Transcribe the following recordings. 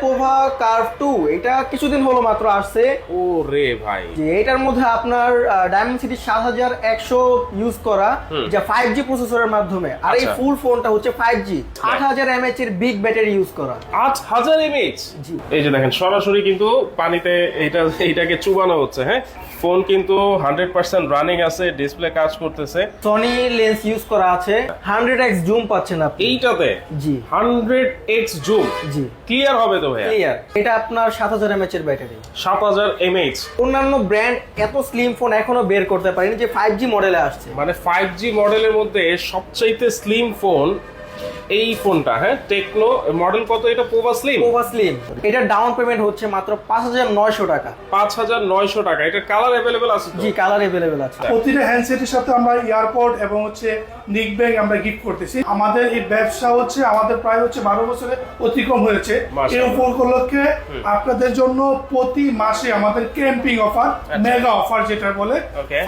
Pova curve 2 এটা কিছুদিন হলো মাত্র আসছে। ও রে ভাই, যে এটার মধ্যে আপনার ডায়মেনসিটি 7100 ইউজ করা, যা 5G প্রসেসরের মাধ্যমে, আর এই আচ্ছা। ফুল ফোনটা হচ্ছে 5G 8000 mAh এর বিগ ব্যাটারি ইউজ করা। 8000 mAh। জি। এই যে দেখেন সরাসরি কিন্তু পানিতে এইটাকে চুবানো হচ্ছে। হ্যাঁ, ফোন কিন্তু 100% রানিং আছে, ডিসপ্লে কাজ করতেছে। সনি লেন্স ইউজ করা আছে, 100x জুম পাচ্ছেন আপনি এইটাতে জি 100x জুম জি ক্লিয়ার হবে তো ভাইয়া? ক্লিয়ার। এটা আপনার 7000 mAh এর ব্যাটারি। 7000 mAh। অন্যান্য ব্র্যান্ড এত স্লিম ফোন এখনো বের করতে পারেনি, যে 5G মডেলে আসছে। মানে 5G মডেলের মধ্যে সবচাইতে স্লিম ফোন এই ফোনটা। হ্যাঁ, টেকনো মডেল কত এটা? Pova slim. Pova slim. এটা ডাউন পেমেন্ট হচ্ছে মাত্র 5900 টাকা। 5900 টাকা। এটা কালার अवेलेबल আছে তো? জি, কালার अवेलेबल আছে। প্রতিটা হ্যান্ডসেটের সাথে আমরা ইয়ারপড এবং নিক ব্যাগ আমরা গিফট করতেছি। আমাদের এই ব্যবসা আমাদের প্রায় 12 বছরে অতিক্রম হয়েছে। এই উপলক্ষে আপনাদের জন্য প্রতি মাসে আমাদের ক্যাম্পিং অফার, মেগা অফার যেটা বলে,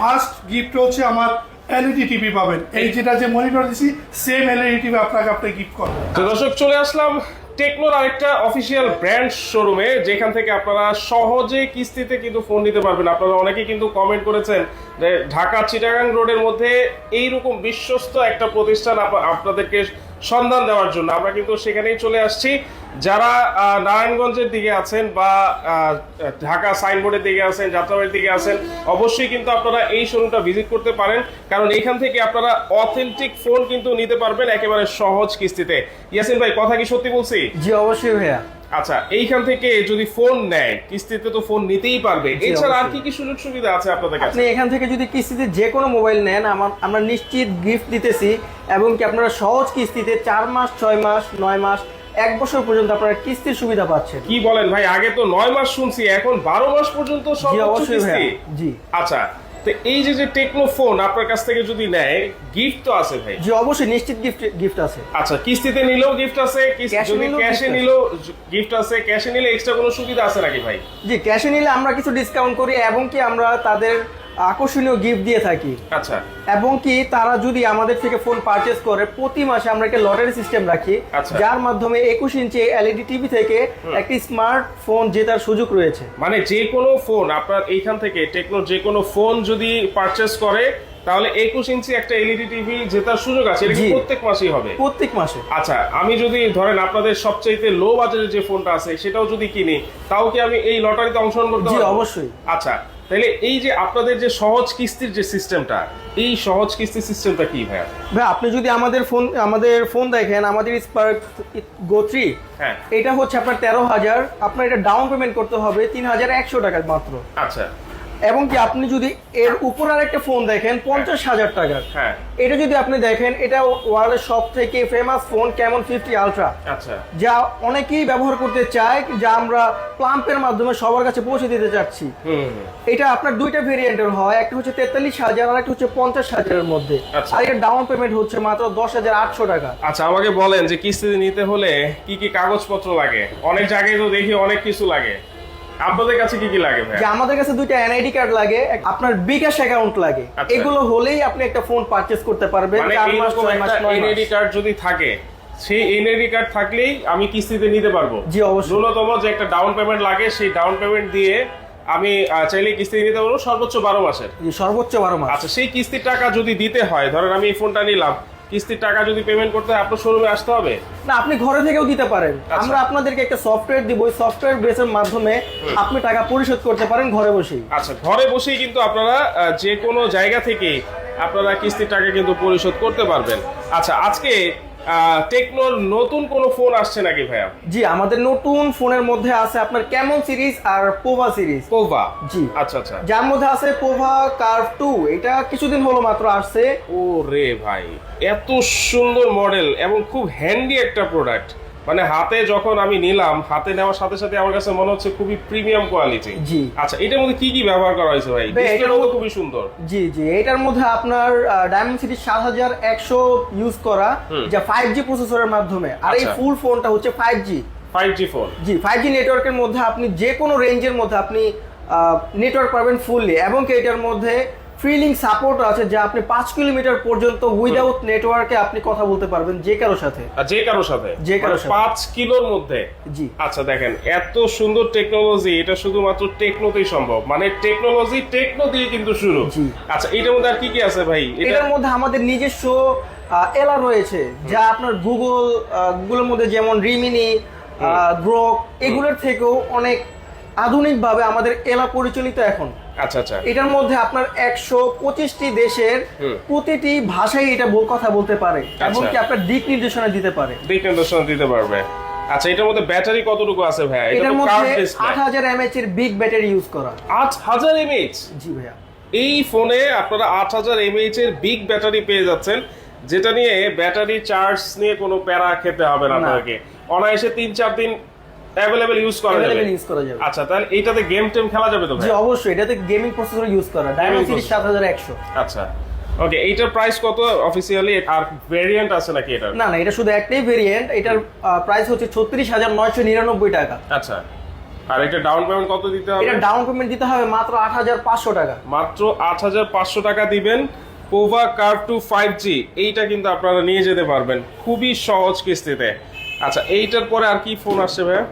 ফার্স্ট গিফট হচ্ছে আমার এলইডি টিভি পাবেন। এই যেটা যে মনিটর দিছি সেম এলইডি টিভি আপনাকে গিফট করব। তো দর্শক, চলে আসলাম টেকনোর আরেকটা অফিসিয়াল ব্র্যান্ড শোরুমে, যেখান থেকে আপনারা সহজে কিস্তিতে কিন্তু ফোন নিতে পারবেন। আপনারা অনেকেই কিন্তু কমেন্ট করেছেন যে ঢাকা চিটাগাং রোডের মধ্যে এইরকম বিশ্বস্ত একটা প্রতিষ্ঠান আপনাদেরকে সন্ধান দেওয়ার জন্য আমরা কিন্তু সেখানেই চলে আসছি। যারা নারায়ণগঞ্জের দিকে আছেন বা ঢাকা সাইনবোর্ডের দিকে আছেন, যাত্রাবাড়ির দিকে আছেন, অবশ্যই কিন্তু আপনারা এই শোরুমটা ভিজিট করতে পারেন, কারণ এইখান থেকে আপনারা অথেন্টিক ফোন কিন্তু নিতে পারবেন একেবারে সহজ কিস্তিতে। ইয়াসিন ভাই, কথা কি সত্যি বলছি? জি অবশ্যই ভাইয়া। আচ্ছা, এইখান থেকে যদি ফোন নেয় কিস্তিতে তো ফোন নিতেই পারবে। এছাড়া আর কি কি সুযোগ সুবিধা আছে আপনাদের কাছে? আপনি এখান থেকে যদি কিস্তিতে যে কোনো মোবাইল নেন, আমরা নিশ্চিত গিফট দিতেছি, এবং কি আপনারা সহজ কিস্তিতে 4 মাস, 6 মাস, 9 মাস, 1 বছর পর্যন্ত আপনারা কিস্তির সুবিধা পাচ্ছেন। কি বলেন ভাই? আগে তো 9 মাস শুনছি, এখন 12 মাস পর্যন্ত জি সর্বোচ্চ অবশ্যই কিস্তি। ভাইয়া। জি আচ্ছা, তো এই যে টেকনো ফোন আপনার কাছ থেকে যদি নেয়, গিফট তো আছে ভাই? জি অবশ্যই, নিশ্চিত গিফট আছে। আচ্ছা, কিস্তিতে নিলেও গিফট আছে, যদি ক্যাশে নিলেও গিফট আছে। ক্যাশে নিলে এক্সট্রা কোনো সুবিধা আছে নাকি ভাই? জি, ক্যাশে নিলে আমরা কিছু ডিসকাউন্ট করি, এবং কি আমরা তাদের আকর্ষণীয় গিফট দিয়ে থাকি। আচ্ছা, এবং কি তারা যদি আমাদের থেকে ফোন পারচেজ করে, প্রতি মাসে আমরা একটা লটারি সিস্টেম রাখি, যার মাধ্যমে 21 ইঞ্চি এলইডি টিভি থেকে একটি স্মার্টফোন জেতার সুযোগ রয়েছে। মানে যে কোনো ফোন আপনার এইখান থেকে টেকনোর যে কোনো ফোন যদি পারচেজ করে, তাহলে 21 ইঞ্চি একটা এলইডি টিভি জেতার সুযোগ আছে। এটা প্রত্যেক মাসেই হবে? প্রত্যেক মাসে। আচ্ছা, আমি যদি ধরেন আপনাদের সবচাইতে লো বাজেটের যে ফোনটা আছে সেটাও যদি কিনি, তাও কি আমি এই লটারিতে অংশগ্রহণ করতে পারবো? জি অবশ্যই। আচ্ছা, তাহলে এই যে আপনাদের যে সহজ কিস্তির যে সিস্টেমটা, এই সহজ কিস্তির সিস্টেমটা কি ভাই? ভাই, আপনি যদি আমাদের ফোন দেখেন, আমাদের স্পার্ক গো 3, হ্যাঁ, এটা হচ্ছে আপনার 13,000, আপনার এটা ডাউন পেমেন্ট করতে হবে 3100 টাকা মাত্র। আচ্ছা, এবং কি আপনি যদি এর উপর আর একটা ফোন দেখেন 50,000 টাকার, হ্যাঁ, এটা যদি আপনি দেখেন, এটা ওয়ার্ল্ডের সব থেকে ফেমাস ফোন ক্যামন 50 আলট্রা, আচ্ছা, যা অনেকেই ব্যবহার করতে চায়, যা আমরা প্লাম্পের মাধ্যমে সবার কাছে পৌঁছে দিতে চাচ্ছি। এটা আপনার দুইটা ভেরিয়েন্টের হয়, একটা হচ্ছে 43,000 আর একটা হচ্ছে 50,000 এর মধ্যে। আর এটা ডাউন পেমেন্ট হচ্ছে মাত্র 10,800 টাকা। আচ্ছা, আমাকে বলেন যে কিস্তিতে নিতে হলে কি কি কাগজপত্র লাগে? অনেক জায়গায় তো দেখি অনেক কিছু লাগে, আপনাদের কাছে কি কি লাগে ভাই? যে আমাদের কাছে দুইটা এনআইডি কার্ড লাগে, আপনার বিকাশ অ্যাকাউন্ট লাগে। এগুলো হলেই আপনি একটা ফোন পারচেজ করতে পারবেন। 4 মাস, 6 মাস, 9 মাস। এনআইডি কার্ড যদি থাকে, সেই এনআইডি কার্ড থাকলেই আমি কিস্তিতে নিতে পারবো? জি অবশ্যই। ন্যূনতম যে একটা ডাউন পেমেন্ট লাগে, সেই ডাউন পেমেন্ট দিয়ে আমি চাইলে কিস্তি নিতে পারবো সর্বোচ্চ 12 মাসের। সর্বোচ্চ 12 মাস। আচ্ছা, সেই কিস্তির টাকা যদি দিতে হয়, ধরেন আমি এই ফোনটা নিলাম, কিস্তির টাকা যদি পেমেন্ট করতে হয় আপনার শোরুমে আসতে হবে? না, আপনি ঘরে থেকেও দিতে পারেন। আমরা আপনাদেরকে একটা সফটওয়্যার দিব, ওই সফটওয়্যার বেসের মাধ্যমে আপনি টাকা পরিশোধ করতে পারেন ঘরে বসেই। আচ্ছা, ঘরে বসেই কিন্তু আপনারা যে কোনো জায়গা থেকে আপনারা কিস্তির টাকা কিন্তু পরিশোধ করতে পারবেন। আচ্ছা, আজকে টেকনোর নতুন কোন ফোন আসছে নাকি ভাইয়া? জি, আমাদের নতুন ফোনের মধ্যে আছে আপনার ক্যামন সিরিজ আর পোভা সিরিজ। পোভা? জি। আচ্ছা আচ্ছা, যার মধ্যে আছে পোভা কার্ভ 2, এটা কিছুদিন হলো মাত্র আসছে। ও রে ভাই, এত সুন্দর মডেল এবং খুব হ্যান্ডি একটা প্রোডাক্ট। মানে হাতে যখন আমি নিলাম, হাতে নেওয়ার সাথে সাথে আমার কাছে মনে হচ্ছে খুবই প্রিমিয়াম কোয়ালিটি। জি। আচ্ছা, এটার মধ্যে কি কি ব্যবহার করা হয়েছে ভাই? ডিসপ্লেটাও তো খুবই সুন্দর। জি জি, এটার মধ্যে আপনার ডায়মেনসিটি 7100 ইউজ করা, যা 5G প্রসেসরের মাধ্যমে, আর এই ফুল ফোনটা হচ্ছে 5G ফোন। জি, 5G নেটওয়ার্কের মধ্যে আপনি যে কোনো রেঞ্জের মধ্যে আপনি নেটওয়ার্ক পাবেন ফুললি, এবং কি এটার মধ্যে ফ্রিলিং সাপোর্ট আছে, যা আপনি 5 কিলোমিটার পর্যন্ত উইদাউট নেটওয়ার্কে আপনি কথা বলতে পারবেন যে কারোর সাথে। যে কারোর সাথে, যে কারোর সাথে 5 কিলোর মধ্যে। জি। আচ্ছা দেখেন এত সুন্দর টেকনোলজি, এটা শুধুমাত্র টেকনোতেই সম্ভব, মানে টেকনোলজি টেকনো দিয়ে কিন্তু শুরু। জি। আচ্ছা এটার মধ্যে আর কি কি আছে ভাই? এটার মধ্যে আমাদের নিজস্ব এলা রয়েছে, যা আপনার গুগলের মধ্যে যেমন রিমিনি, গ্রোক এগুলোর থেকেও অনেক আধুনিকভাবে আমাদের এলা পরিচালিত এখন। আচ্ছা আচ্ছা। এটার মধ্যে আপনার 125টি দেশের প্রতিটি ভাষায় এটা কথা বলতে পারে, এমনকি আপনার দিক নির্দেশনা দিতে পারে। দিক নির্দেশনা দিতে পারবে। আচ্ছা এটার মধ্যে ব্যাটারি কতটুকু আছে ভাই? এটার মধ্যে 8000 mAh এর বিগ ব্যাটারি ইউজ করা। 8000 mAh? জি ভাইয়া। এই ফোনে আপনারা 8000 mAh এর বিগ ব্যাটারি পেয়ে যাচ্ছেন, যেটা নিয়ে ব্যাটারি চার্জ নিয়ে কোনো প্যারা খেতে হবে না আপনাকে। অনায়াসে 3-4 দিন অ্যাভেলেবল ইউজ করা যাবে। আচ্ছা তাহলে এইটাতে গেম টেম খেলা যাবে তো ভাই? জি অবশ্যই, এটাতে গেমিং প্রসেসর ইউজ করা, Dimensity 7100। আচ্ছা ওকে, এইটার প্রাইস কত অফিসিয়ালি? আর ভেরিয়েন্ট আছে নাকি এটার? না না, এটা শুধু একটাই ভেরিয়েন্ট। এটার প্রাইস হচ্ছে 36999 টাকা। আচ্ছা, আর এটা ডাউন পেমেন্ট কত দিতে হবে? এটা ডাউন পেমেন্ট দিতে হবে মাত্র 8500 টাকা। মাত্র 8500 টাকা দিবেন। পোভা কার্ভ 2 5G এইটা কিন্তু আপনারা নিয়ে যেতে পারবেন খুবই সহজ কিস্তিতে। আচ্ছা এইটার পরে আর কি ফোন আসছে ভাইয়া?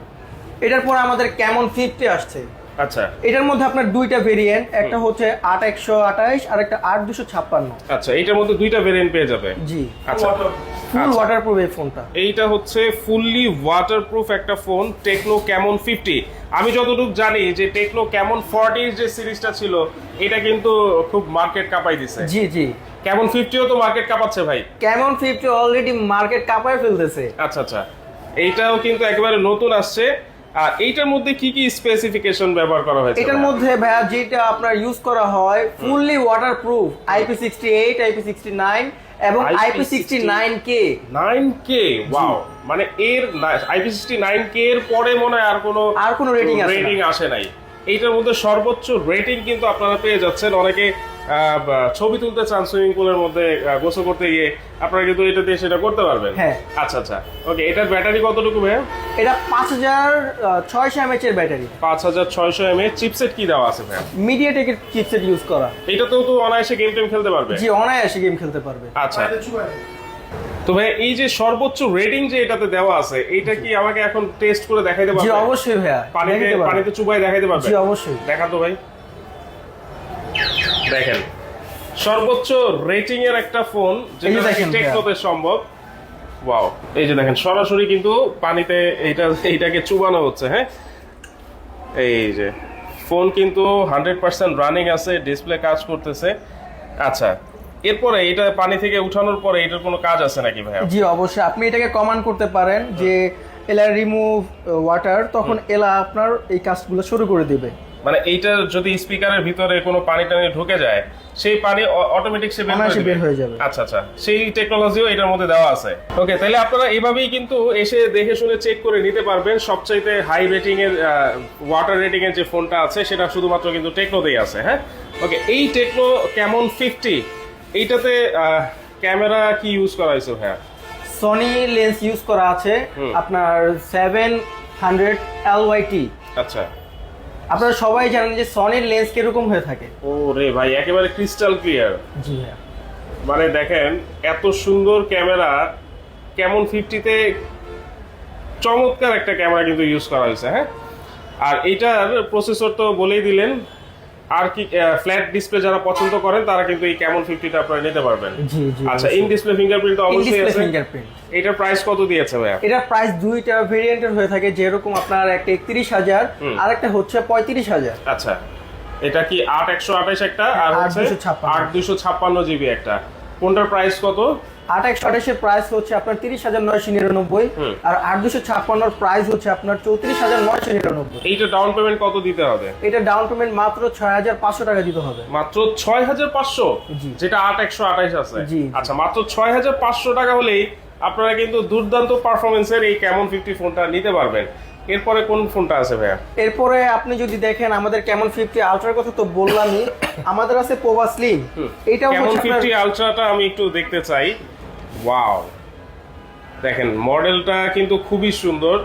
এটার পরে আমাদের ক্যামন 50 আসছে। আচ্ছা এটার মধ্যে আপনার দুইটা ভেরিয়েন্ট, একটা হচ্ছে 8128 আর একটা 8256। আচ্ছা এইটার মধ্যে দুইটা ভেরিয়েন্ট পেয়ে যাবে। জি। আচ্ছা ফুল ওয়াটারপ্রুফ এই ফোনটা। এইটা হচ্ছে ফুললি ওয়াটারপ্রুফ একটা ফোন, টেকনো ক্যামন 50। আমি যতটুকু জানি যে টেকনো ক্যামন 40 যে সিরিজটা ছিল এটা কিন্তু খুব মার্কেট কাঁপাই দিছে। জি জি। ক্যামন 50ও তো মার্কেট কাঁপাচ্ছে ভাই। ক্যামন 50 অলরেডি মার্কেট কাঁপায় ফেলতেছে। আচ্ছা আচ্ছা, এইটাও কিন্তু একেবারে নতুন আসছে। আর এইটার মধ্যে কি কি স্পেসিফিকেশন ব্যবহার করা হয়েছে? এটার মধ্যে ভাইয়া যেটা আপনার ইউজ করা হয় ফুললি ওয়াটারপ্রুফ IP68, IP69 এবং IP69K। 9K, ওয়াও, মানে এর IP69K এর পরে মনে হয় আর কোনো রেটিং আসে নাই। এইটার মধ্যে সর্বোচ্চ রেটিং কিন্তু আপনারা পেয়ে যাচ্ছেন। অনেকে ছবি তুলতে চান সুইমিং পুলের মধ্যে গোসল করতে গিয়ে, আপনারা কিন্তু এটা দিয়ে সেটা করতে পারবেন। হ্যাঁ। আচ্ছা আচ্ছা ওকে, এটার ব্যাটারি কতটুকু ভাইয়া? এটা 5600 mAh এর ব্যাটারি। 5600 mAh। চিপসেট কি দেওয়া আছে ভাইয়া? মিডিয়াটেকের চিপসেট ইউজ করা। এটাতেও তো অনায়াসে গেম টেম খেলতে পারবে? জি অনায়াসে গেম খেলতে পারবে। আচ্ছা তো ভাই এই যে সর্বোচ্চ রেটিং যে এটাতে দেওয়া আছে, এটা কি আমাকে এখন টেস্ট করে দেখাইতে পারবে? জি অবশ্যই ভাইয়া, পানিতে চুবাই দেখাইতে পারবে? জি অবশ্যই। দেখান তো ভাই, দেখেন সর্বোচ্চ রেটিং এর একটা ফোন যেটা টেকনোতে সম্ভব। ওয়াও, এই যে দেখেন সরাসরি কিন্তু পানিতে এইটাকে চুবানো হচ্ছে। হ্যাঁ, এই যে ফোন কিন্তু 100% রানিং আছে, ডিসপ্লে কাজ করতেছে। আচ্ছা এরপরে এটা পানি থেকে উঠানোর পরে এটার কোনো কাজ আছে নাকি ভাই? জি অবশ্যই, আপনি এটাকে কমান্ড করতে পারেন যে এলা রিমুভ ওয়াটার, তখন এলা আপনার এই কাজগুলো শুরু করে দিবে। মানে এইটার যদি স্পিকারের ভিতরে কোনো পানি টানি ঢুকে যায়, সেই পানি অটোমেটিক সে বের হয়ে যাবে। আচ্ছা আচ্ছা, সেই টেকনোলজিও এটার মধ্যে দেওয়া আছে। ওকে, তাহলে আপনারা এইভাবেই কিন্তু এসে দেখে শুনে চেক করে নিতে পারবেন। সবচাইতে হাই রেটিং এর ওয়াটার রেটিং এর যে ফোনটা আছে সেটা শুধুমাত্র কিন্তু টেকনোতেই আছে। হ্যাঁ ওকে, এই টেকনো ক্যামন 50 এইটাতে ক্যামেরা কি ইউজ করা হয়েছে ভাইয়া? সনি লেন্স ইউজ করা আছে আপনার 700 LYT। আচ্ছা, আপনারা সবাই জানেন যে সনির লেন্স কিরকম হয়ে থাকে। ও রে ভাই, একেবারে ক্রিস্টাল ক্লিয়ার। জি হ্যাঁ, মানে দেখেন এত সুন্দর ক্যামেরা ক্যামন 50-তে চমৎকার একটা ক্যামেরা কিন্তু ইউজ করা হয়েছে। হ্যাঁ, আর এইটার প্রসেসর তো বলেই দিলেন। আর কি ফ্ল্যাট ডিসপ্লে যারা পছন্দ করেন তারা কিন্তু এই ক্যামন 50টা আপনারা নিতে পারবেন। জি জি। আচ্ছা, ইন ডিসপ্লে ফিঙ্গারপ্রিন্ট তো অবশ্যই আছে। ফিঙ্গারপ্রিন্ট। এটার প্রাইস কত দিয়েছে ভাইয়া? এটার প্রাইস দুইটা ভেরিয়েন্টের হয়ে থাকে, যেরকম আপনার একটা 31000 আর একটা হচ্ছে 35000। আচ্ছা, এটা কি 8128 একটা আর হচ্ছে 8256 জিবি একটা, কোনটার প্রাইস কত? 8128 এর প্রাইস হচ্ছে আপনার 30999 আর 8256 এর প্রাইস হচ্ছে আপনার 34999। এইটা ডাউন পেমেন্ট কত দিতে হবে? এটা ডাউন পেমেন্ট মাত্র 6500 টাকা দিতে হবে। মাত্র 6500? যেটা 8128 আছে। আচ্ছা, মাত্র 6500 টাকা হলেই আপনারা কিন্তু দুর্দান্ত পারফরমেন্সের এই ক্যামন 50 ফোনটা নিতে পারবেন। এরপরে কোন ফোনটা আছে ভাইয়া? এরপরে আপনি যদি দেখেন আমাদের ক্যামন 50 আলট্রার কথা তো বললামই, আমাদের আছে পোভা স্লিম। এটাও ক্যামন 50 আলট্রাটা আমি একটু দেখতে চাই। ওয়াও, দেখেন মডেলটা কিন্তু খুবই সুন্দর।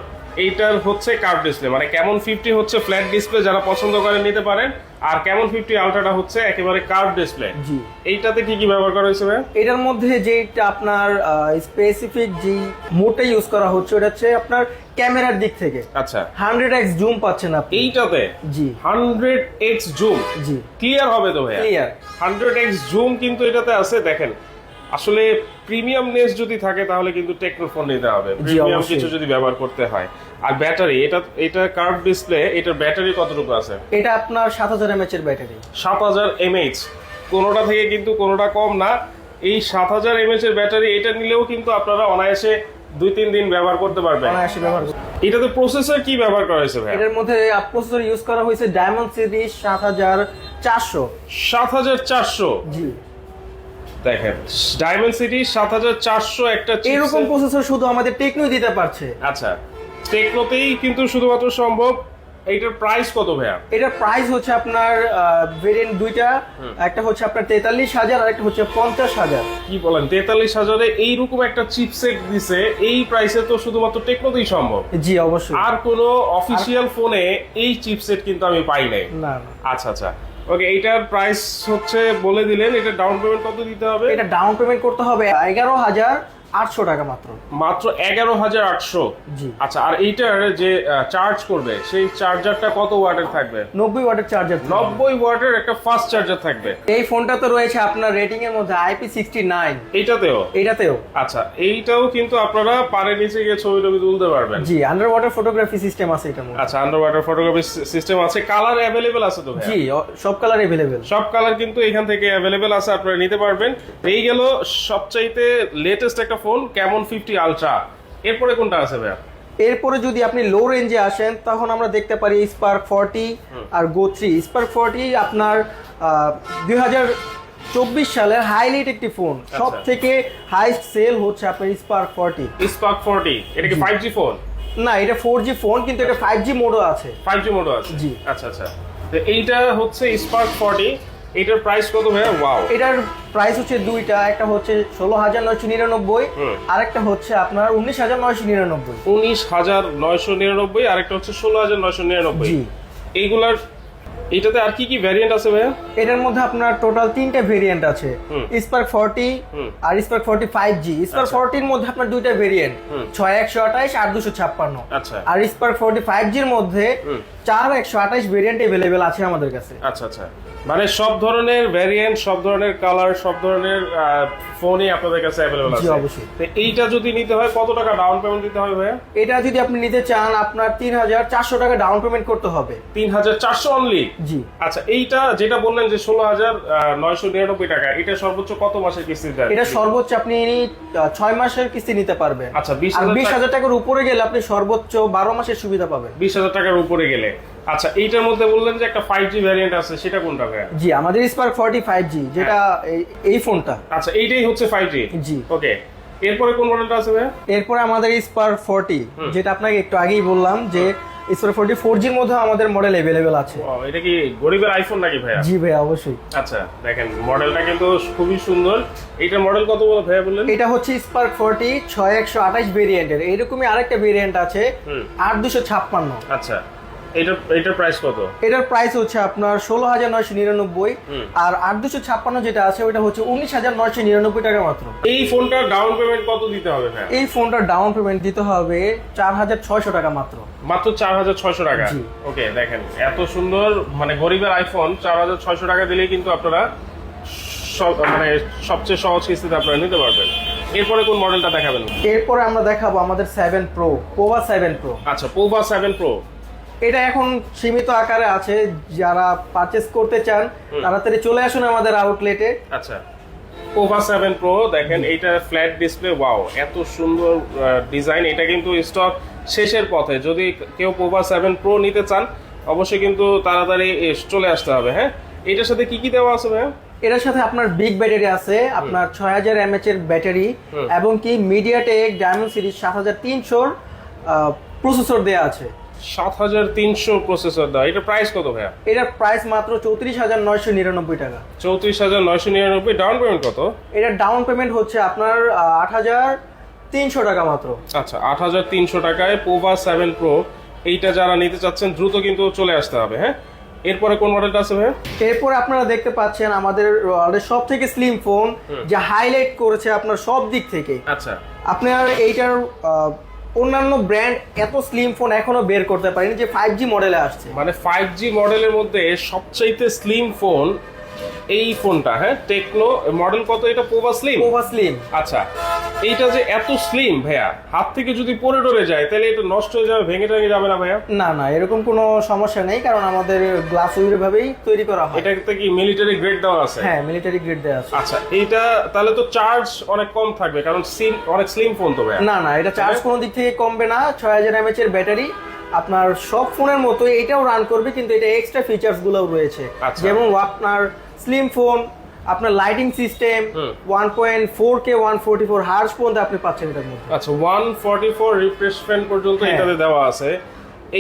এইটার হচ্ছে কার্ভ ডিসপ্লে, মানে ক্যামন 50 হচ্ছে ফ্ল্যাট ডিসপ্লে, যারা পছন্দ করেন নিতে পারেন। আর ক্যামন 50 আলট্রাটা হচ্ছে একেবারে কার্ভ ডিসপ্লে। জি, এইটাতে কি কি ব্যবহার করা হয়েছে ভাই? এটার মধ্যে যেটা আপনার স্পেসিফিক যে মোডটা ইউজ করা হচ্ছে ওটা হচ্ছে আপনার ক্যামেরার দিক থেকে আচ্ছা, 100x জুম পাচ্ছেন আপনি এইটাতে জি 100x জুম জি ক্লিয়ার হবে তো ভাই? ক্লিয়ার 100x জুম কিন্তু এটাতে আছে। দেখেন আসলে প্রিমিয়ামনেস যদি থাকে তাহলে কিন্তু টেকনো ফোন নিতে হবে, প্রিমিয়াম অবশ্যই। কিছু যদি ব্যবহার করতে হয়। আর ব্যাটারি, এটা কার্ভ ডিসপ্লে, এটার ব্যাটারি কতটুকু আছে? এটা আপনার 7000 mAh এর ব্যাটারি। 7000 mAh, কোনোটা থেকে কিন্তু কোনোটা কম না। এই 7000 mAh এর ব্যাটারি এটা নিলেও কিন্তু আপনারা অনায়াসে 2-3 দিন ব্যবহার করতে পারবেন। অনায়াসে ব্যবহার করতে। এটাতে প্রসেসর কি ব্যবহার করা হয়েছে ভাই? এটার মধ্যে প্রসেসর ইউজ করা হয়েছে ডায়মন্ড সিরিজ 7400। 7400 জি, দেখেন ডায়মন্ড সিটি 7400 একটা এরকম চিপসেট। প্রসেসর শুধু আমাদের টেকনোই দিতে পারছে। আচ্ছা, টেকনোতেই কিন্তু শুধুমাত্র সম্ভব। এইটার প্রাইস কত ভাইয়া? এটার প্রাইস হচ্ছে আপনার ভেরিয়েন্ট দুইটা, একটা হচ্ছে আপনার 43,000 আর একটা হচ্ছে 50,000। কি বলেন, 43,000-এ এইরকম একটা চিপসেট দিছে? এই প্রাইসে তো শুধুমাত্র টেকনোতেই সম্ভব। জি অবশ্যই। আর কোনো অফিসিয়াল ফোনে এই চিপসেট কিন্তু আমি পাই নাই। না না, আচ্ছা আচ্ছা, ওকে, এইটার প্রাইস হচ্ছে বলে দিলেন। এটা ডাউন পেমেন্ট কত দিতে হবে? এটা ডাউন পেমেন্ট করতে হবে 11,800 টাকা মাত্র। মাত্র 11,800। জি। আচ্ছা, আর এইটার যে চার্জ করবে সেই চার্জারটা কত ওয়াটের থাকবে? 90 ওয়াটের চার্জার। 90 ওয়াটের একটা ফাস্ট চার্জার থাকবে। এই ফোনটা তো রয়েছে আপনার রেটিং এর মধ্যে IP69। এইটাতেও? এটাতেও আচ্ছা, এইটাও কিন্তু আপনারা পাড়ের নিচে গিয়ে ছবি টবি তুলতে পারবেন। জি, আন্ডার ওয়াটার ফটোগ্রাফি সিস্টেম আছে এটার মধ্যে। আচ্ছা, আন্ডার ওয়াটার ফটোগ্রাফি সিস্টেম আছে। কালার অ্যাভেলেবেল আছে তো ভাই? জি, সব কালার अवेलेबल। সব কালার কিন্তু এখান থেকে অ্যাভেলেবেল আছে, আপনারা নিতে পারবেন। এই গেল সবচাইতে লেটেস্ট একটা ফোন, ক্যামন 50 আলট্রা। এরপরে কোনটা আছে ভাইয়া? এরপরে যদি আপনি লো রেঞ্জে আসেন তখন আমরা দেখতে পারি স্পার্ক 40 আর গো 3। স্পার্ক 40 আপনার 2024 সালের হাইলাইট একটি ফোন, সব থেকে হাইস্ট সেল হচ্ছে আপনার স্পার্ক 40। স্পার্ক 40 এটা কি 5G ফোন? না, এটা 4G ফোন, কিন্তু এটা 5G মোডও আছে। 5G মোডও আছে? জি। আচ্ছা আচ্ছা, তো এইটা হচ্ছে স্পার্ক 40। এটার প্রাইস কত ভাইয়া? ওয়াও, এটার প্রাইস হচ্ছে দুইটা, একটা হচ্ছে 16,999 আর একটা হচ্ছে আপনার 19,999। 19,999 আর একটা হচ্ছে 16,999। জি। এইগুলার এইটাতে আর কি কি ভ্যারিয়েন্ট আছে ভাইয়া? এটার মধ্যে আপনার টোটাল 3টা ভেরিয়েন্ট আছে, স্পার্ক 40 আর স্পার্ক 40 5G। স্পার্ক 40 এর মধ্যে আপনার দুইটা ভেরিয়েন্ট, 6128 আর 256। আচ্ছা আর স্পার্ক 40 5G এর মধ্যে 4128 ভেরিয়েন্ট अवेलेबल আছে আমাদের কাছে। আচ্ছা আচ্ছা, মানে সব ধরনের ভ্যারিয়েন্ট, সব ধরনের কালার, সব ধরনের ফোনই আপনাদের কাছে অ্যাভেলেবল জি, আছে। অবশ্যই। তো এইটা যদি নিতে হয় কত টাকা ডাউন পেমেন্ট দিতে হবে ভাইয়া? এটা যদি আপনি নিতে চান আপনার 3,400 টাকা ডাউন পেমেন্ট করতে হবে। 3,400 অনলি? জি। আচ্ছা, এইটা যেটা বললেন যে 16,999 টাকা, এটা সর্বোচ্চ কত মাসের কিস্তি দেয়? এটা সর্বোচ্চ আপনি 6 মাসের কিস্তি নিতে পারবেন। আচ্ছা, আর 20,000 20,000 টাকার উপরে গেলে আপনি সর্বোচ্চ 12 মাসের সুবিধা পাবেন। 20,000 টাকার উপরে গেলে। আচ্ছা, এইটার মধ্যে বললেন যে একটা 5G ভ্যারিয়েন্ট আছে, সেটা কোনটা ভাইয়া? জি, আমাদের স্পার্ক 40 5G যেটা এই ফোনটা। আচ্ছা, এইটাই হচ্ছে 5G? জি। ওকে, এরপরে কোন মডেলটা আছে ভাইয়া? এরপরে আমাদের স্পার্ক 40, যেটা আপনাকে একটু আগেই বললাম যে স্পার্ক 40 4G এর মধ্যে আমাদের মডেল अवेलेबल আছে। ও, এটা কি গরিবের আইফোন নাকি ভাইয়া? জি ভাই, অবশ্যই। আচ্ছা, দেখেন মডেলটা কিন্তু খুবই সুন্দর। এইটার মডেল কত বলে ভাইয়া বললেন? এটা হচ্ছে স্পার্ক 40 6128 ভেরিয়েন্টের। এরকমই আরেকটা ভেরিয়েন্ট আছে 8256। আচ্ছা, এটার প্রাইস কত? এটার প্রাইস হচ্ছে আপনার 16,999 আর 8256 যেটা আছে ওটা হচ্ছে 19,999 টাকা মাত্র। এই ফোনটার ডাউন পেমেন্ট কত দিতে হবে ভাইয়া? এই ফোনটার ডাউন পেমেন্ট দিতে হবে 4,600 টাকা মাত্র। মাত্র 4,600 টাকা? জি। ওকে, দেখেন এত সুন্দর, মানে গরিবের আইফোন 4,600 টাকা দিলেই কিন্তু আপনারা মানে সবচেয়ে সহজ কিস্তিতে আপনারা নিতে পারবেন। এরপরে কোন মডেলটা দেখাবেন? এরপরে আমরা দেখাবো আমাদের 7 Pro, পোভা 7 Pro। আচ্ছা, পোভা 7 Pro। এটা এখন সীমিত আকারে আছে, যারা পারচেজ করতে চান তাড়াতাড়ি চলে আসুন আমাদের আউটলেটে। আচ্ছা, পোভা 7 Pro দেখেন, এইটা ফ্ল্যাট ডিসপ্লে। ওয়াও, এত সুন্দর ডিজাইন। এটা কিন্তু স্টক শেষের পথে। যদি কেউ পোভা 7 Pro নিতে চান অবশ্যই কিন্তু তাড়াতাড়ি চলে আসতে হবে। হ্যাঁ, এটার সাথে কি কি দেওয়া আছে ভাইয়া? এটার সাথে আপনার বিগ ব্যাটারি আছে, আপনার 6000 mAh এর ব্যাটারি, এবং কি মিডিয়াটেক ডায়মন্ড সিরিজ 7300 প্রসেসর দেয়া আছে। 7300 প্রসেসর দেওয়া। এটা প্রাইস কত ভাইয়া? এটার প্রাইস মাত্র 34,999 টাকা। 34,999। ডাউন পেমেন্ট কত? এটার ডাউন পেমেন্ট হচ্ছে আপনার 300 টাকা মাত্র। আচ্ছা 8300 টাকায় পোভা 7 প্রো, এইটা যারা নিতে চাচ্ছেন দ্রুত কিন্তু চলে আসতে হবে। হ্যাঁ, এরপরে কোন মডেলটা আছে ভাই? এরপর আপনারা দেখতে পাচ্ছেন আমাদের সব থেকে স্লিম ফোন, যা হাইলাইট করেছে আপনার সব দিক থেকে। আচ্ছা, আপনার এইটার অন্যান্য ব্র্যান্ড এত স্লিম ফোন এখনো বের করতে পারেনি, যে 5G মডেলে আসছে। মানে 5G মডেলের মধ্যে সবচাইতে স্লিম ফোন এই ফোনটা। হ্যাঁ, টেকনো মডেল কত এটা? Pova slim. Pova slim. আচ্ছা, এইটা যে এত স্লিম ভাইয়া, হাত থেকে যদি পড়ে টরে যায় তাহলে এটা নষ্ট হয়ে যাবে, ভেঙে টেঙে যাবে না ভাইয়া? না না, এরকম কোনো সমস্যা নেই, কারণ আমাদের গ্লাস ওই ভাবেই তৈরি করা হয়। এটাতে কি মিলিটারি গ্রেড দেওয়া আছে? হ্যাঁ, মিলিটারি গ্রেড দেওয়া আছে। আচ্ছা, এইটা তাহলে তো চার্জ অনেক কম থাকবে, কারণ অনেক স্লিম ফোন তো ভাইয়া। না না, এটা চার্জ কোনো দিক থেকে কমবে না। 6000 mAh এর ব্যাটারি, আপনার সব ফোনের মতো এটাও রান করবে, কিন্তু এটা এক্সট্রা ফিচার্স গুলোও রয়েছে। আচ্ছা। যেমন আপনার স্লিম ফোন, আপনার লাইটিং সিস্টেম 1.4K 144 হার্জ পর্যন্ত আপনি পাচ্ছেন এটার মধ্যে। আচ্ছা, 144 রিফ্রেশমেন্ট পর্যন্ত হ্যাঁ। এটাতে দেওয়া আছে।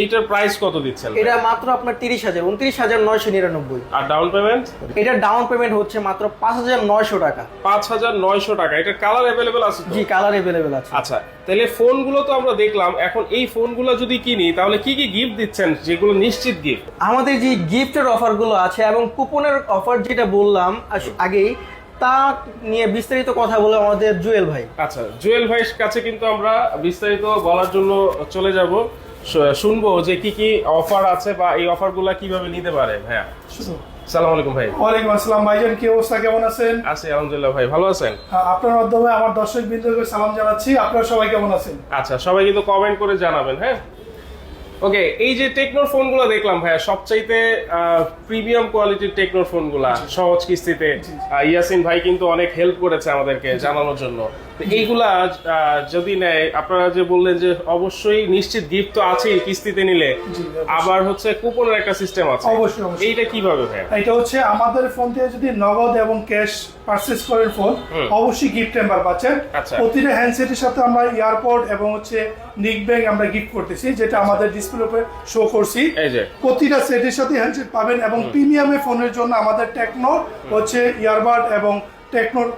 এইটার প্রাইস কত দিচ্ছেন? এটা মাত্র আপনার 29,999। আর ডাউন পেমেন্ট? এটা ডাউন পেমেন্ট হচ্ছে মাত্র 5,900 টাকা। 5900 টাকা। এটা কালার अवेलेबल আছে তো? জি, কালার अवेलेबल আছে। আচ্ছা, তাহলে ফোনগুলো তো আমরা দেখলাম, এখন এই ফোনগুলো যদি কিনি তাহলে কি কি গিফট দিচ্ছেন, যেগুলো নিশ্চিত গিফট? আমাদের যে গিফটের অফারগুলো আছে এবং কুপনের অফার যেটা বললাম আগেই, তা নিয়ে বিস্তারিত কথা বলে আমাদের জুয়েল ভাই। আচ্ছা, জুয়েল ভাইয়ের কাছে কিন্তু আমরা বিস্তারিত বলার জন্য চলে যাব, শুনবো যে কি কি অফার আছে বা এই অফারগুলো কিভাবে নিতে পারে। হ্যাঁ, আসসালামু আলাইকুম ভাই। ওয়ালাইকুম আসসালাম ভাইজান, কি অবস্থা, কেমন আছেন? আছি আলহামদুলিল্লাহ ভাই, ভালো আছেন? আপনার মাধ্যমে আমার দর্শক বৃন্দকে সালাম জানাচ্ছি। আপনারা সবাই কেমন আছেন? আচ্ছা, সবাই কিন্তু কমেন্ট করে জানাবেন। হ্যাঁ, ওকে, এই যে টেকনোর ফোনগুলো দেখলাম ভাইয়া, সবচাইতে প্রিমিয়াম কোয়ালিটির টেকনোর ফোনগুলা সহজ কিস্তিতে। ইয়াসিন ভাই কিন্তু অনেক হেল্প করেছে আমাদেরকে জানানোর জন্য। তো এইগুলা যদি নেয়, আপনারা যে বললেন যে অবশ্যই নিশ্চিত গিফট তো আছেই কিস্তিতে নিলে, আবার হচ্ছে কুপনের একটা সিস্টেম আছে। অবশ্যই অবশ্যই। এইটা কিভাবে ভাইয়া? এটা হচ্ছে আমাদের ফোন থেকে যদি নগদ এবং ক্যাশ পারচেজ করেন ফোন, অবশ্যই গিফট টেম্পার পাচ্ছেন। আচ্ছা। প্রতিটা হ্যান্ডসেটের সাথে আমরা এয়ারপড এবং হচ্ছে নিক ব্যাগ আমরা গিফট করতেছি, যেটা আমাদের ডিসপ্লে উপরে শো করছি। এই যে প্রতিটা সেটের সাথে হ্যান্ডসেট পাবেন, এবং প্রিমিয়ামে ফোনের জন্য আমাদের টেকনো হচ্ছে ইয়ারবাড এবং টেকনোর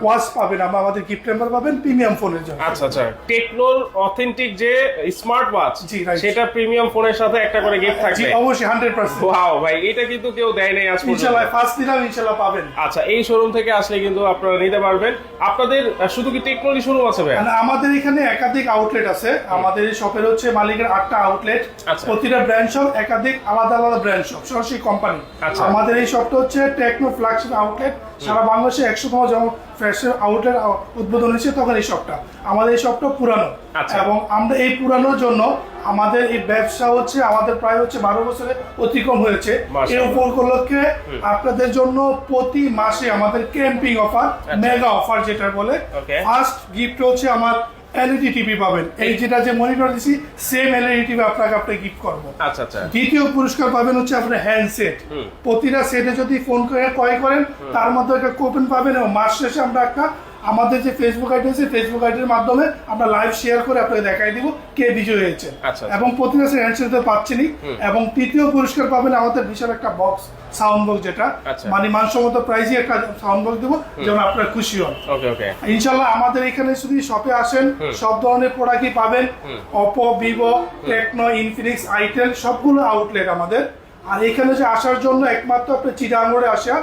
ওয়াচ পাবেন, আমাদের গিফট টেম্পার পাবেন প্রিমিয়াম ফোনের জন্য। আচ্ছা আচ্ছা, টেকনোর অথেন্টিক যে স্মার্ট ওয়াচ, জি, right. সেটা প্রিমিয়াম ফোনের সাথে একটা করে গিফট জি, থাকবে। অবশ্যই 100%। ওয়াও ভাই, এটা কিন্তু কেউ দেয় নাই আজ পর্যন্ত। ইনশাআল্লাহ ফার্স্ট দিলাম, ইনশাআল্লাহ পাবেন। আচ্ছা, এই শোরুম থেকে আসলে কিন্তু আপনারা নিতে পারবেন। আপনাদের শুধু কি টেকনোলজি শোরুম আছে ভাই? মানে আমাদের এখানে একাধিক আউটলেট আছে। আমাদের এই শপের হচ্ছে মালিকের 8টা আউটলেট। আচ্ছা। প্রতিটা ব্র্যান্ড শপ একাধিক আলাদা আলাদা ব্র্যান্ড শপ, সরাসরি কোম্পানি। আচ্ছা। আমাদের এই শপটা হচ্ছে টেকনো ফ্ল্যাগশিপ আউটলেট। সারা বাংলাদেশে 100তম যখন ফ্ল্যাগশিপ আউটলেট উদ্বোধন হয়েছে তখন এই শপটা, আমাদের এই শপটা পুরানো। আচ্ছা। এবং আমরা এই পুরানোর জন্য আমাদের এই ব্যবসা হচ্ছে আমাদের প্রায় হচ্ছে 12 বছরের অতিক্রম হয়েছে। এই উপলক্ষে আপনাদের জন্য প্রতি মাসে আমাদের ক্যাম্পিং অফার, মেগা অফার যেটা বলে, ফার্স্ট গিফট হচ্ছে আমার এলইডি টিভি পাবেন। এই যেটা যে মনিটর দিছি, সেম এলইডি টিভি আপনাকে গিফট করবো। আচ্ছা আচ্ছা। দ্বিতীয় পুরস্কার পাবেন হচ্ছে আপনার হ্যান্ডসেট। প্রতিটা সেটে যদি ফোন করে ক্রয় করেন, তার মধ্যে একটা কুপন পাবেন, এবং মাস শেষে আমরা একটা আমাদের যে ফেসবুক আইডি আছে, ফেসবুক আইডির মাধ্যমে আমরা লাইভ শেয়ার করে আপনাকে দেখাই দিব কে বিজয়ী হয়েছে। আচ্ছা। এবং প্রতিটা হ্যান্ডসেট পাচ্ছেনই। এবং তৃতীয় পুরস্কার পাবেন আমাদের বিশাল একটা বক্স, সাউন্ড বক্স, যেটা মানে মানসম্মত প্রাইসে একটা সাউন্ড বক্স দেবো, যেন আপনারা খুশি হন। ওকে ওকে। ইনশাআল্লাহ আমাদের এখানে যদি শপে আসেন, সব ধরনের প্রোডাক্টই পাবেন। Oppo, Vivo, Tecno, Infinix, itel সবগুলো আউটলেট আমাদের। আর এখানে যে আসার জন্য একমাত্র আপনি চিটাগংড়ে আসা।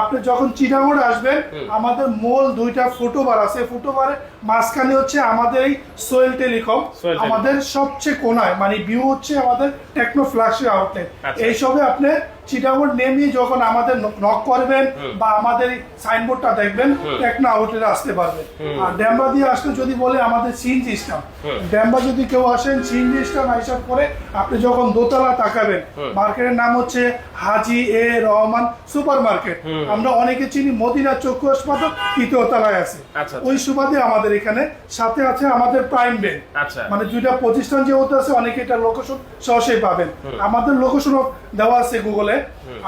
আপনি যখন চিটাগংড়ে আসবেন, আমাদের মূল 2টা ফুটওভার আছে। ফুটওভারের মাঝখানে হচ্ছে আমাদের এই সোয়েল টেলিকম, আমাদের সবচেয়ে কোনায়, মানে ভিউ হচ্ছে আমাদের টেকনো ফ্ল্যাগশিপ আউটলেট। এই সবে আপনি চিটাগং নেমে যখন আমাদের নক করবেন বা আমাদের সাইনবোর্ডটা দেখবেন, টেকনো আউটলেটে আসতে পারবেন। আর ড্যাম্বা দিয়ে আসলে যদি বলে আমাদের সিএনজি স্টাম্প, ড্যাম্বা যদি কেউ আসেন সিএনজি স্টাম্প হিসাব করে আপনি যখন দোতলা তাকাবেন, মার্কেটের নাম হচ্ছে হাজি এ রহমান সুপার মার্কেট। আমরা অনেকে চিনি মদিনা চক্ষু হাসপাতাল 3য় তলায় আছে। ওই সুবাদে আমাদের এখানে সাথে আছে আমাদের প্রাইম ব্যাংক। মানে 2টা প্রতিষ্ঠান যেহেতু আছে, অনেকে এটা লোকেশন সহজেই পাবেন। আমাদের লোকেশন দেওয়া আছে গুগলে।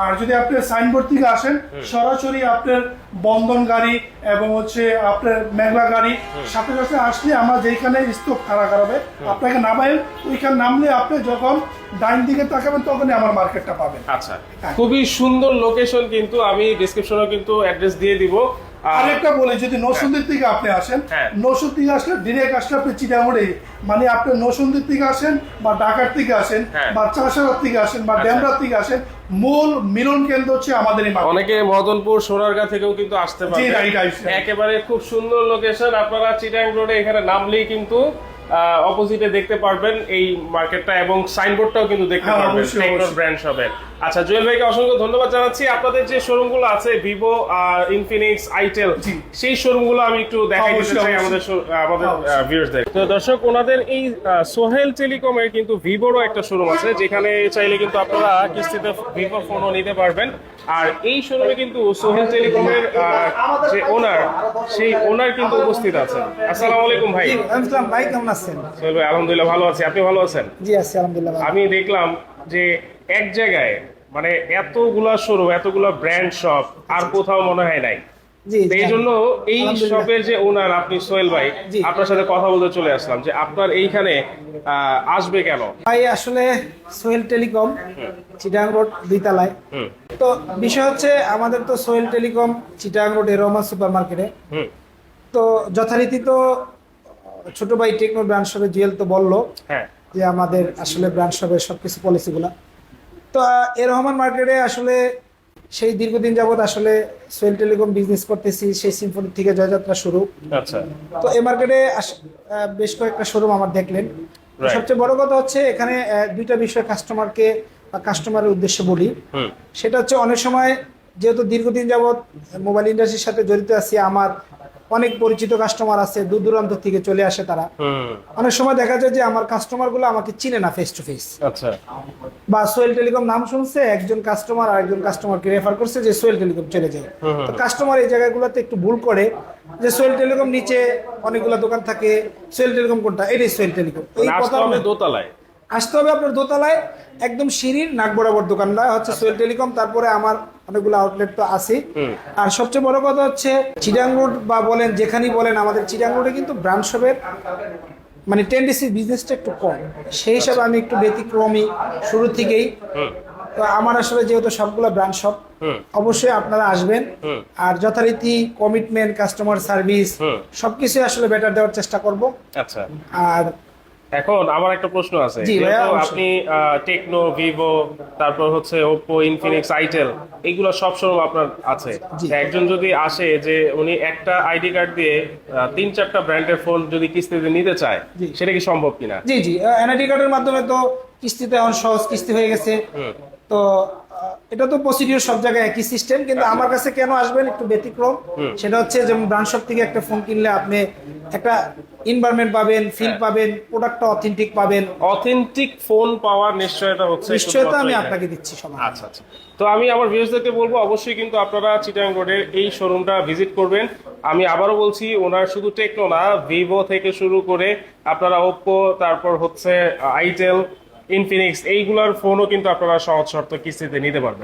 আর যদি আপনি সাইনবোর্ড থেকে আসেন, সরাসরি আপনার বন্ধন গাড়ি এবং হচ্ছে আপনার মেঘলা গাড়ি সাথে সাথে আসলে আমরা যেখানে স্টপ খাড়া করাবে আপনাকে নামাই, ওইখানে নামলে আপনি যখন ডাইন দিকে তাকাবেন তখনই আমার মার্কেটটা পাবেন। আচ্ছা, খুবই সুন্দর লোকেশন, কিন্তু আমি ডেসক্রিপশনে কিন্তু অ্যাড্রেস দিয়ে দিব। আরেকটা বলি, যদি নরসিংদীর থেকে আপনি আসেন, হ্যাঁ। নরসিংদী থেকে আসলে ডিরেক্ট আসলে আপনি চিটাগড়ে, মানে আপনি নরসিংদীর থেকে আসেন বা ঢাকার থেকে আসেন হ্যাঁ। বা চাষারার থেকে আসেন বা আচ্ছা। ডেমরার থেকে আসেন, মূল মিলন কেন্দ্র হচ্ছে আমাদের এই মার্কেট। অনেকে মদনপুর সোনারগাঁ থেকেও কিন্তু আসতে পারবে। right, right. একেবারে খুব সুন্দর লোকেশন, আপনারা চিটাং রোডে এখানে নামলেই কিন্তু অপোজিটে দেখতে পারবেন এই মার্কেটটা, এবং সাইনবোর্ডটাও কিন্তু দেখতে হ্যাঁ, পারবেন অবশ্যই, টেকনোর অবশ্যই। ব্র্যান্ড শপের। আচ্ছা জুয়েল ভাইকে অসংখ্য ধন্যবাদ জানাচ্ছি। আপনাদের যে শোরুমগুলো আছে ভিভো আর ইনফিনিক্স আইটেল, জি। সেই শোরুমগুলো আমি একটু দেখাই দিতে অবশ্যই, চাই অবশ্যই। আমাদের অবশ্যই। ভিউয়ার্সদের। তো দর্শক, ওনাদের এই সোহেল টেলিকমের কিন্তু ভিভোরও একটা শোরুম আছে, যেখানে চাইলে কিন্তু আপনারা কিস্তিতে ভিভো ফোনও নিতে পারবেন। আর এই শোরুমে কিন্তু সোহেল টেলিকমের যে ওনার, সেই ওনার কিন্তু উপস্থিত আছেন। আসসালামু আলাইকুম ভাই। আসসালাম ভাই, কেমন আছেন? সোহেল ভাই আলহামদুলিল্লাহ ভালো আছি, আপনি ভালো আছেন? জি আছি আলহামদুলিল্লাহ ভালো। আমি দেখলাম যে এক জায়গায় মানে এতগুলা শোরুম, এতগুলা ব্র্যান্ড শপ আর কোথাও মনে হয় নাই। জি তো এই জন্য এই আলহামদুলিল্লাহ। শপের যে ওনার আপনি সোহেল ভাই, জি। আপনার সাথে কথা বলতে চলে আসলাম যে আপনার এইখানে আসবে কেন? ভাই আসলে সোহেল টেলিকম চিটাং রোড দুইতলায়। হুম তো বিষয় হচ্ছে আমাদের তো Sohel telecom Chittagong road Rahman super মার্কেটে। হুম তো যথারীতি তো ছোট ভাই টেকনো ব্রাঞ্চ শপে জুয়েল তো বললো হ্যাঁ যে আমাদের আসলে ব্রাঞ্চ শপের সবকিছু পলিসিগুলো। তো এ রহমান মার্কেটে আসলে সেই দীর্ঘদিন যাবত আসলে সোহেল টেলিকম বিজনেস করতেছি, সেই সিম্ফনি থেকে জয়যাত্রা শুরু। আচ্ছা তো এই মার্কেটে বেশ কয়েকটা শোরুম আমার দেখলেন। তো Right. সবচেয়ে বড় কথা হচ্ছে এখানে দুইটা বিষয় কাস্টমারকে বা কাস্টমারের উদ্দেশ্যে বলি। হুম সেটা হচ্ছে অনেক সময় যেহেতু দীর্ঘদিন যাবৎ মোবাইল ইন্ডাস্ট্রির সাথে জড়িত আছি, আমার অনেক পরিচিত কাস্টমার আছে, দূর দূরান্ত থেকে চলে আসে তারা। হুম অনেক সময় দেখা যায় যে আমার কাস্টমারগুলো আমাকে চিনে না ফেস টু ফেস, আচ্ছা বা সোহেল টেলিকম নাম শুনছে, একজন কাস্টমার আর একজন কাস্টমারকে রেফার করছে যে সোহেল টেলিকম চলে যায়। তো কাস্টমার এই জায়গাগুলোতে একটু ভুল করে যে সোহেল টেলিকম নিচে অনেকগুলো দোকান থাকে, সোহেল টেলিকম কোনটা, এটাই সোহেল টেলিকম। এই আসতে কথা হবে দোতলায়। আসতে হবে আপনার দোতলায়, একদম সিঁড়ির নাক বরাবর দোকানটা হচ্ছে সোহেল টেলিকম। তারপরে আমার অনেকগুলো আউটলেট তো আছে। আর সবচেয়ে বড় কথা হচ্ছে চিটাং রোড বা বলেন যেখানেই বলেন, আমাদের চিটাং রোডে কিন্তু ব্রাঞ্চ শপের মানে টেন্ডেন্সি বিজনেসটা একটু কম, সেই হিসাবে আমি একটু ব্যতিক্রমী শুরু থেকেই। তো আমার আসলে যেহেতু সবগুলো ব্রাঞ্চ শপ, অবশ্যই আপনারা আসবেন। আর যথারীতি কমিটমেন্ট, কাস্টমার সার্ভিস সবকিছু আসলে বেটার দেওয়ার চেষ্টা করব। আচ্ছা আর এখন আমার একটা প্রশ্ন আছে, জি ভাইয়া, যেহেতু অবশ্যই। আপনি টেকনো, ভিভো, তারপর হচ্ছে ওপ্পো, ইনফিনিক্স, আইটেল, এইগুলো সব শোরুম আপনার আছে। জি। তা একজন যদি আসে যে উনি একটা আইডি কার্ড দিয়ে 3-4টা ব্র্যান্ডের ফোন যদি কিস্তিতে নিতে চায়, জি। সেটা কি সম্ভব কিনা? জি জি, এনআইডি কার্ডের মাধ্যমে তো কিস্তিতে এখন সহজ কিস্তি হয়ে গেছে। তো এটা তো প্রসিডিউর সব জায়গায় একই সিস্টেম, কিন্তু আমার কাছে কেন আসবেন একটু ব্যতিক্রম। সেটা হচ্ছে যেমন ব্রাঞ্চ শপ থেকে একটা ফোন কিনলে আপনি একটা এনভায়রনমেন্ট পাবেন, ফিল পাবেন, প্রোডাক্টটা অথেন্টিক পাবেন। অথেন্টিক ফোন পাওয়ার নিশ্চয়তা হচ্ছে নিশ্চয়তা শুধুমাত্র আমি এখানে। আপনাকে দিচ্ছি সবাই। আচ্ছা আচ্ছা, তো আমি আমার ভিউয়ার্সদেরকে বলবো অবশ্যই কিন্তু আপনারা চিটাং রোডের এই শোরুমটা ভিজিট করবেন। আমি আবারও বলছি, ওনার শুধু টেকনো না, ভিভো থেকে শুরু করে আপনারা ওপ্পো, তারপর হচ্ছে আইটেল, ইনফিনিক্স, এইগুলোর ফোনও কিন্তু আপনারা সহজ শর্ত কিস্তিতে নিতে পারবেন।